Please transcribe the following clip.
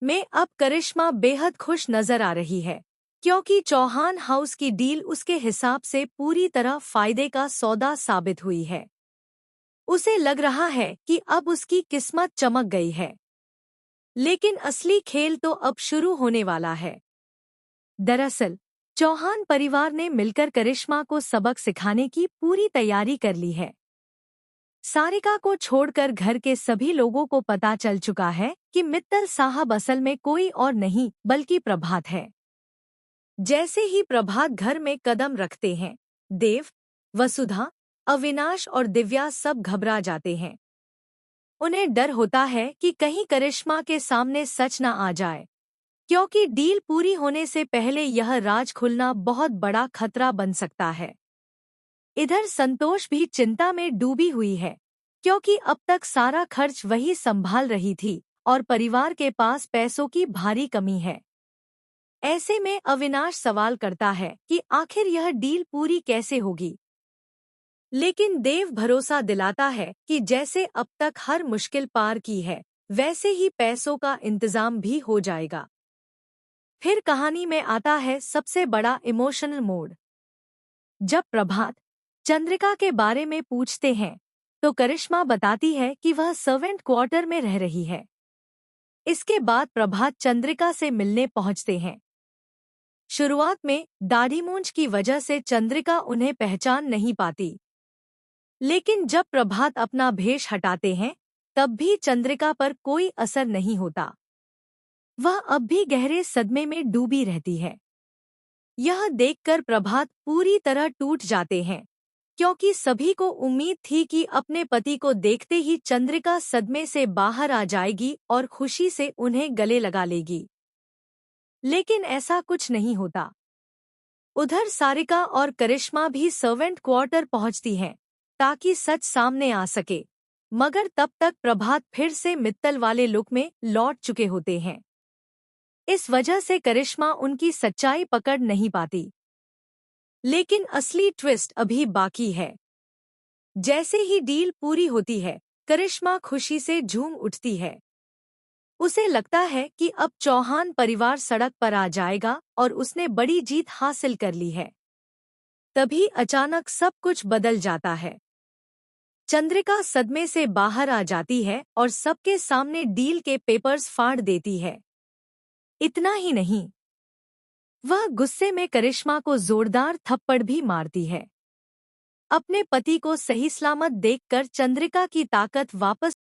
में अब करिश्मा बेहद खुश नजर आ रही है, क्योंकि चौहान हाउस की डील उसके हिसाब से पूरी तरह फायदे का सौदा साबित हुई है। उसे लग रहा है कि अब उसकी किस्मत चमक गई है। लेकिन असली खेल तो अब शुरू होने वाला है। दरअसल चौहान परिवार ने मिलकर करिश्मा को सबक सिखाने की पूरी तैयारी कर ली है। सारिका को छोड़कर घर के सभी लोगों को पता चल चुका है कि मित्तल साहब असल में कोई और नहीं बल्कि प्रभात है। जैसे ही प्रभात घर में कदम रखते हैं, देव, वसुधा, अविनाश और दिव्या सब घबरा जाते हैं। उन्हें डर होता है कि कहीं करिश्मा के सामने सच न आ जाए, क्योंकि डील पूरी होने से पहले यह राज खुलना बहुत बड़ा खतरा बन सकता है। इधर संतोष भी चिंता में डूबी हुई है, क्योंकि अब तक सारा खर्च वही संभाल रही थी और परिवार के पास पैसों की भारी कमी है। ऐसे में अविनाश सवाल करता है कि आखिर यह डील पूरी कैसे होगी। लेकिन देव भरोसा दिलाता है कि जैसे अब तक हर मुश्किल पार की है, वैसे ही पैसों का इंतजाम भी हो जाएगा। फिर कहानी में आता है सबसे बड़ा इमोशनल मोड। जब प्रभात चंद्रिका के बारे में पूछते हैं, तो करिश्मा बताती है कि वह सर्वेंट क्वार्टर में रह रही है। इसके बाद प्रभात चंद्रिका से मिलने पहुंचते हैं। शुरुआत में दाढ़ी मूंछ की वजह से चंद्रिका उन्हें पहचान नहीं पाती, लेकिन जब प्रभात अपना भेष हटाते हैं, तब भी चंद्रिका पर कोई असर नहीं होता। वह अब भी गहरे सदमे में डूबी रहती है। यह देखकर प्रभात पूरी तरह टूट जाते हैं, क्योंकि सभी को उम्मीद थी कि अपने पति को देखते ही चंद्रिका सदमे से बाहर आ जाएगी और खुशी से उन्हें गले लगा लेगी। लेकिन ऐसा कुछ नहीं होता। उधर सारिका और करिश्मा भी सर्वेंट क्वार्टर पहुंचती हैं, ताकि सच सामने आ सके, मगर तब तक प्रभात फिर से मित्तल वाले लुक में लौट चुके होते हैं। इस वजह से करिश्मा उनकी सच्चाई पकड़ नहीं पाती। लेकिन असली ट्विस्ट अभी बाकी है। जैसे ही डील पूरी होती है, करिश्मा खुशी से झूम उठती है। उसे लगता है कि अब चौहान परिवार सड़क पर आ जाएगा और उसने बड़ी जीत हासिल कर ली है। तभी अचानक सब कुछ बदल जाता है। चंद्रिका सदमे से बाहर आ जाती है और सबके सामने डील के पेपर्स फाड़ देती है। इतना ही नहीं, वह गुस्से में करिश्मा को जोरदार थप्पड़ भी मारती है। अपने पति को सही सलामत देखकर चंद्रिका की ताकत वापस